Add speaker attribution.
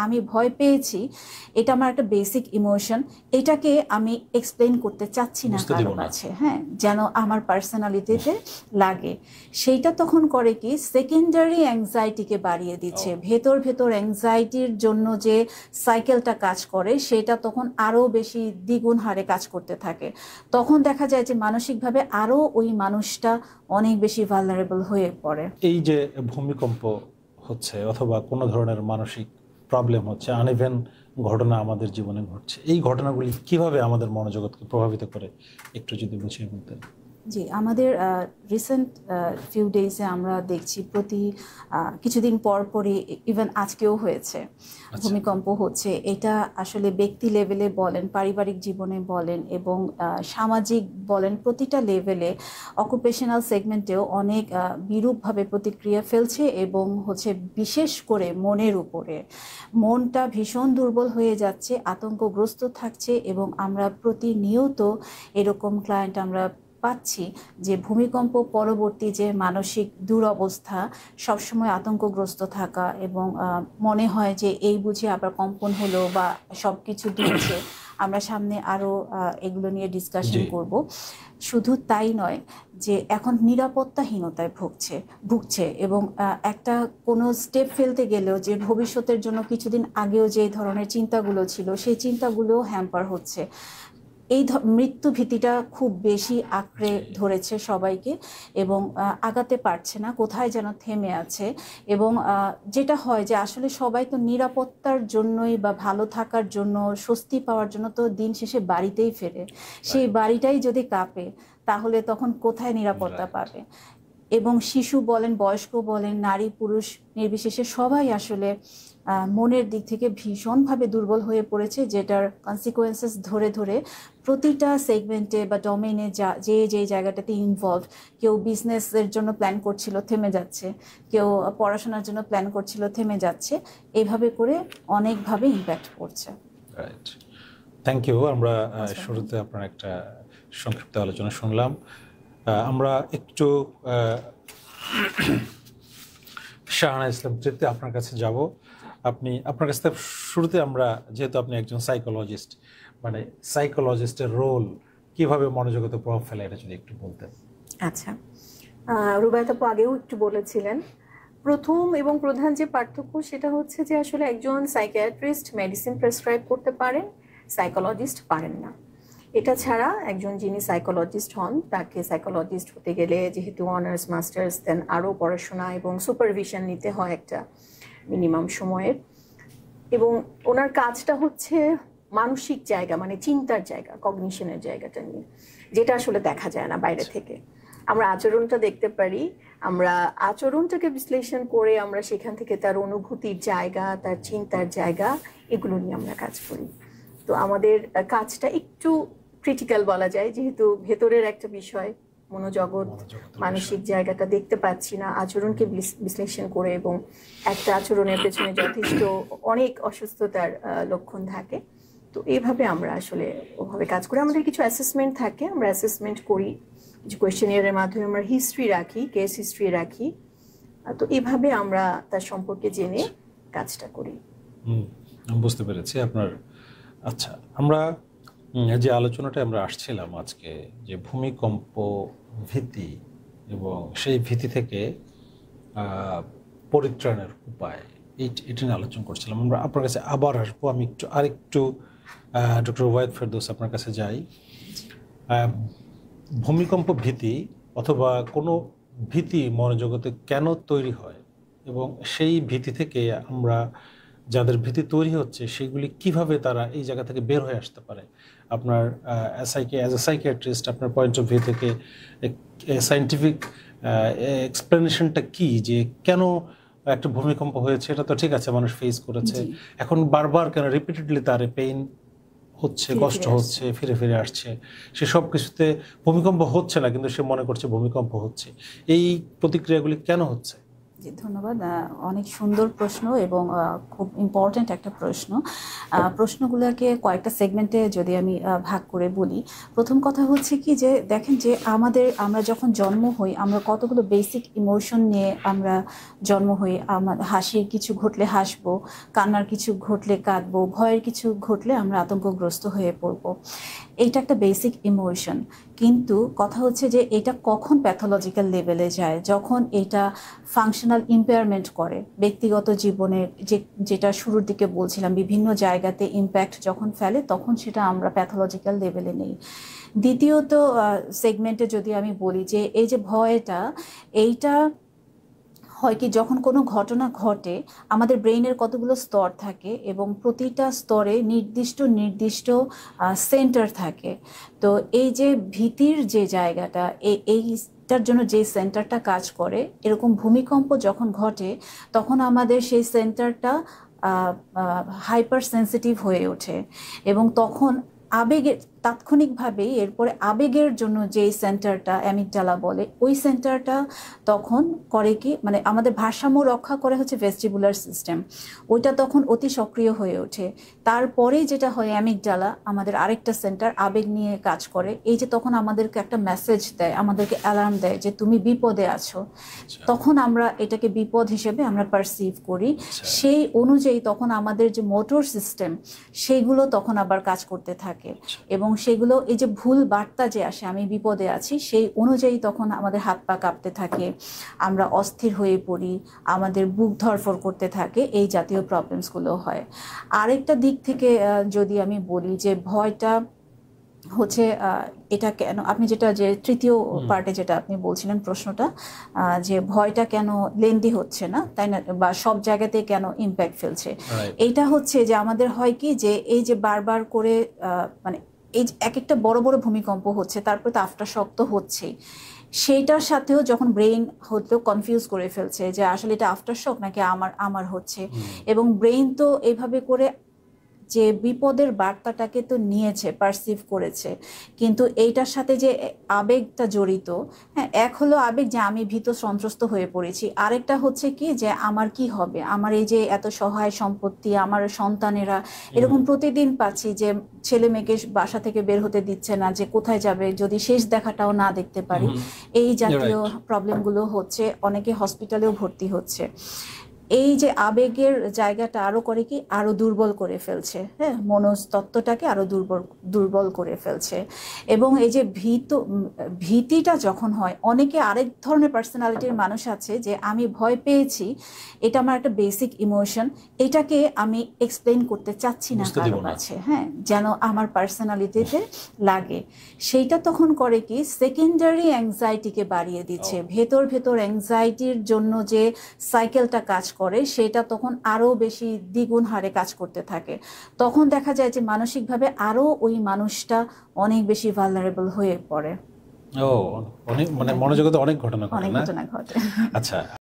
Speaker 1: আমি ভয় পেয়েছি, এটা আমার একটা বেসিক ইমোশন, এটাকে আমি এক্সপ্লেন করতে চাচ্ছি না কারো কাছে, হ্যাঁ, যেন আমার পার্সোনালিটিতে লাগে। সেইটা তখন করে কি, সেকেন্ডারি অ্যাংজাইটিকে বাড়িয়ে দিচ্ছে। ভেতর ভেতর অ্যাংজাইটির জন্য যে সাইকেলটা কাজ করে সেটা তখন আরও বেশি দ্বিগুণ হারে কাজ করতে থাকে। তখন দেখা যায় যে মানসিকভাবে আরও ওই মানুষটা অনেক বেশি ভালনারেবল হয়ে পড়ে।
Speaker 2: এই যে ভূমিকম্প হচ্ছে অথবা কোনো ধরনের মানসিক প্রবলেম হচ্ছে, আনইভেন ঘটনা আমাদের জীবনে ঘটছে, এই ঘটনাগুলি কিভাবে আমাদের মনোজগৎকে প্রভাবিত করে একটু যদি বুঝিয়ে বলতেন।
Speaker 1: জি, আমাদের রিসেন্ট ফিউ ডেজে আমরা দেখছি প্রতি কিছুদিন পর পরই, ইভেন আজকেও হয়েছে, ভূমিকম্প হচ্ছে। এটা আসলে ব্যক্তি লেভেলে বলেন, পারিবারিক জীবনে বলেন এবং সামাজিক বলেন, প্রতিটা লেভেলে অকুপেশনাল সেগমেন্টেও অনেক বিরূপভাবে প্রতিক্রিয়া ফেলছে এবং হচ্ছে বিশেষ করে মনের উপরে। মনটা ভীষণ দুর্বল হয়ে যাচ্ছে, আতঙ্কগ্রস্ত থাকছে এবং আমরা প্রতিনিয়ত এরকম ক্লায়েন্ট আমরা পাচ্ছি যে ভূমিকম্প পরবর্তী যে মানসিক দুরবস্থা, সবসময় আতঙ্কগ্রস্ত থাকা এবং মনে হয় যে এই বুঝে আবার কম্পন হলো বা সব কিছু দুলছে। আমরা সামনে আরও এগুলো নিয়ে ডিসকাশন করব। শুধু তাই নয়, যে এখন নিরাপত্তাহীনতায় ভুগছে এবং একটা কোনো স্টেপ ফেলতে গেলেও যে ভবিষ্যতের জন্য কিছুদিন আগেও যে ধরনের চিন্তাগুলো ছিল সেই চিন্তাগুলো হ্যাম্পার হচ্ছে। এই মৃত্যু ভীতিটা খুব বেশি আঁকড়ে ধরেছে সবাইকে এবং আগাতে পারছে না, কোথায় যেন থেমে আছে। এবং যেটা হয় যে আসলে সবাই তো নিরাপত্তার জন্যই বা ভালো থাকার জন্য, স্বস্তি পাওয়ার জন্য তো দিন শেষে বাড়িতেই ফেরে। সেই বাড়িটাই যদি কাঁপে তাহলে তখন কোথায় নিরাপত্তা পাবে? এবং শিশু বলেন, বয়স্ক বলেন, নারী পুরুষ নির্বিশেষে সবাই আসলে মনের দিক থেকে ভীষণভাবে দুর্বল হয়ে পড়েছে, যেটার কনসিকোয়েন্সেস ধরে ধরে প্রতিটা সেগমেন্টে বা ডোমেইনে যে জায়গাটাতে ইনভলভ, কেউ বিজনেসের জন্য প্ল্যান করছিল থেমে যাচ্ছে, কেউ পড়াশোনার জন্য প্ল্যান করছিল থেমে যাচ্ছে, এইভাবে করে অনেকভাবে ইম্প্যাক্ট পড়ছে।
Speaker 2: Right, thank you. আমরা শুরুতে আপনার একটা সংক্ষিপ্ত আলোচনা শুনলাম। আমরা একটু শাহানা ইসলাম তৃপ্তি আপনার কাছে যাব। আপনার কাছ থেকে শুরুতে আমরা, যেহেতু আপনি একজন সাইকোলজিস্ট, মানে সাইকোলজিস্টের রোল কিভাবে মনোজগতে প্রভাব ফেলে এটা যদি একটু বলতেন।
Speaker 3: আচ্ছা, রুবায়েত আপু আগেও একটু বলেছিলেন, প্রথম এবং প্রধান যে পার্থক্য সেটা হচ্ছে যে আসলে একজন সাইকিয়াট্রিস্ট মেডিসিন প্রেসক্রাইব করতে পারেন, সাইকোলজিস্ট পারেন না। এটা ছাড়া একজন যিনি সাইকোলজিস্ট হন তাকে সাইকোলজিস্ট হতে গেলে যেহেতু অনার্স মাস্টার্স দেন আরও পড়াশোনা এবং সুপারভিশন নিতে হয় একটা মিনিমাম সময়ের, এবং ওনার কাজটা হচ্ছে মানসিক জায়গা, মানে চিন্তার জায়গা, কগনিশনের জায়গাটা নিয়ে, যেটা আসলে দেখা যায় না বাইরে থেকে। আমরা আচরণটা দেখতে পারি, আমরা আচরণটাকে বিশ্লেষণ করে আমরা সেখান থেকে তার অনুভূতির জায়গা, তার চিন্তার জায়গা, এগুলো নিয়ে আমরা কাজ করি। তো আমাদের কাজটা একটু ক্রিটিক্যাল বলা যায়, যেহেতু ভেতরের একটা বিষয়, মনোজগৎ, মানসিক জায়গাটা দেখতে পাচ্ছি না, আচরণকে বিশ্লেষণ করে, এবং একটা আচরণের পেছনে যথেষ্ট অনেক অসুস্থতার লক্ষণ থাকে। তো এইভাবে আমরা আসলে ওভাবে কাজ করি। আমাদের কিছু অ্যাসেসমেন্ট থাকে, আমরা অ্যাসেসমেন্ট করি, কিছু কোয়েশ্চেনিয়ারের মাধ্যমে আমরা হিস্ট্রি রাখি, কেস হিস্ট্রি রাখি। তো এইভাবে আমরা তার সম্পর্কে জেনে কাজটা করি।
Speaker 2: বুঝতে পেরেছি আপনার। আচ্ছা, আমরা যে আলোচনাটা আমরা আসছিলাম আজকে, যে ভূমিকম্প ভীতি এবং সেই ভীতি থেকে পরিত্রাণের উপায়, এটা নিয়ে আলোচনা করছিলাম। আমরা আপনার কাছে আবার আসবো। আমি আরেকটু ডক্টর ওয়াহিদ ফেরদৌস আপনার কাছে যাই। ভূমিকম্প ভীতি অথবা কোনো ভীতি মনোজগতে কেন তৈরি হয় এবং সেই ভীতি থেকে আমরা, যাদের ভীতি তৈরি হচ্ছে, সেগুলি কিভাবে তারা এই জায়গা থেকে বের হয়ে আসতে পারে? আপনার অ্যাজ এ সাইকিয়াট্রিস্ট আপনার পয়েন্ট অফ ভিউ থেকে সায়েন্টিফিক এক্সপ্লেনেশনটা কি, যে কেন একটা ভূমিকম্প হয়েছে? এটা তো ঠিক আছে, মানুষ ফেস করেছে, এখন বারবার কেন রিপিটেডলি তার পেইন হচ্ছে, কষ্ট হচ্ছে, ফিরে ফিরে আসছে, সে সব কিছুতে ভূমিকম্প হচ্ছে না কিন্তু সে মনে করছে ভূমিকম্প হচ্ছে। এই প্রতিক্রিয়াগুলি কেন হচ্ছে?
Speaker 1: জি, ধন্যবাদ। অনেক সুন্দর প্রশ্ন এবং খুব ইম্পর্ট্যান্ট একটা প্রশ্ন। প্রশ্নগুলোকে কয়েকটা সেগমেন্টে যদি আমি ভাগ করে বলি, প্রথম কথা হচ্ছে কি যে দেখেন যে আমরা যখন জন্ম হই আমরা কতগুলো বেসিক ইমোশন নিয়ে আমরা জন্ম হই। হাসির কিছু ঘটলে হাসবো, কান্নার কিছু ঘটলে কাঁদবো, ভয়ের কিছু ঘটলে আমরা আতঙ্কগ্রস্ত হয়ে পড়বো। এইটা একটা বেসিক ইমোশন। কিন্তু কথা হচ্ছে যে এটা কখন প্যাথোলজিক্যাল লেভেলে যায়, যখন এটা ফাংশনাল ইম্পেয়ারমেন্ট করে ব্যক্তিগত জীবনের, যেটা শুরুর দিকে বলছিলাম বিভিন্ন জায়গাতে ইম্প্যাক্ট যখন ফেলে, তখন সেটা আমরা প্যাথোলজিক্যাল লেভেলে নেই। দ্বিতীয়ত সেগমেন্টে যদি আমি বলি যে এই যে ভয়টা, এইটা হয় কি যখন কোনো ঘটনা ঘটে, আমাদের ব্রেইনের কতগুলো স্তর থাকে এবং প্রতিটা স্তরে নির্দিষ্ট নির্দিষ্ট সেন্টার থাকে। তো এই যে ভীতির যে জায়গাটা, এইটার জন্য যে সেন্টারটা কাজ করে, এরকম ভূমিকম্প যখন ঘটে তখন আমাদের সেই সেন্টারটা হাইপার সেন্সিটিভ হয়ে ওঠে এবং তখন আবেগের তাৎক্ষণিকভাবেই এরপরে আবেগের জন্য যে সেন্টারটা অ্যামিগডালা বলে, ওই সেন্টারটা তখন করে কি, মানে আমাদের ভারসাম্য রক্ষা করে হচ্ছে ভেস্টিবুলার সিস্টেম, ওইটা তখন অতি সক্রিয় হয়ে ওঠে। তারপরে যেটা হয় অ্যামিগডালা আমাদের আরেকটা সেন্টার আবেগ নিয়ে কাজ করে। এই যে তখন আমাদেরকে একটা মেসেজ দেয়, আমাদেরকে অ্যালার্ম দেয় যে তুমি বিপদে আছো। তখন আমরা এটাকে বিপদ হিসেবে আমরা পারসিভ করি। সেই অনুযায়ী তখন আমাদের যে মোটর সিস্টেম সেইগুলো তখন আবার কাজ করতে থাকে এবং সেগুলো এই যে ভুল বার্তা যে আসে আমি বিপদে আছি, সেই অনুযায়ী তখন আমাদের হাত পা কাঁপতে থাকে, আমরা অস্থির হয়ে পড়ি, আমাদের বুক ধড়ফড় করতে থাকে, এই জাতীয় প্রবলেমসগুলো হয়। আরেকটা দিক থেকে যদি আমি বলি যে ভয়টা হচ্ছে এটা কেন, আপনি যেটা যে তৃতীয় পার্টে যেটা আপনি বলছিলেন প্রশ্নটা, যে ভয়টা কেন লেন্দি হচ্ছে না, তাই না, বা সব জায়গাতে কেন ইম্প্যাক্ট ফেলছে, এইটা হচ্ছে যে আমাদের হয় কি যে এই যে বারবার করে মানে এই এক একটা বড় বড় ভূমিকম্প হচ্ছে, তারপর তো আফটার শক তো হচ্ছেই, সেইটার সাথেও যখন ব্রেইন হয়তো কনফিউজ করে ফেলছে যে আসলে এটা আফটার শক নাকি আমার হচ্ছে, এবং ব্রেইন তো এইভাবে করে যে বিপদের বার্তাটাকে তো নিয়েছে, পারসিভ করেছে, কিন্তু এইটার সাথে যে আবেগটা জড়িত, হ্যাঁ, এক হলো আবেগ যে আমি ভীত সন্ত্রস্ত হয়ে পড়েছি, আরেকটা হচ্ছে কি যে আমার কি হবে, আমার এই যে এত সহায় সম্পত্তি, আমার সন্তানেরা এরকম প্রতিদিন পাচ্ছি যে ছেলে মেয়েকে বাসা থেকে বের হতে দিচ্ছে না, যে কোথায় যাবে যদি শেষ দেখাটাও না দেখতে পারি, এই জাতীয় প্রবলেমগুলো হচ্ছে, অনেকে হসপিটালেও ভর্তি হচ্ছে। এই যে আবেগের জায়গাটা আরো করে কি আরো দুর্বল করে ফেলছে, হ্যাঁ, মনস্তত্ত্বটাকে আরো দুর্বল করে ফেলছে। এবং এই যে ভীতিটা যখন হয়, অনেকে আরেক ধরনের পার্সোনালিটির মানুষ আছে যে আমি ভয় পেয়েছি, এটা আমার একটা বেসিক ইমোশন, এটাকে আমি এক্সপ্লেইন করতে চাচ্ছি না কারো কাছে, হ্যাঁ, যেন আমার পার্সোনালিটিতে লাগে। সেইটা তখন করে কি সেকেন্ডারি অ্যাংজাইটিকে বাড়িয়ে দিচ্ছে, ভেতর অ্যাংজাইটির জন্য যে সাইকেলটা কাজ করে সেটা তখন আরো বেশি দ্বিগুণ হারে কাজ করতে থাকে। তখন দেখা যায় যে মানসিকভাবে আরো ওই মানুষটা অনেক বেশি ভালনারেবল হয়ে পড়ে।
Speaker 2: অনেক, মানে মনোজগতে অনেক ঘটনা ঘটে।
Speaker 1: আচ্ছা।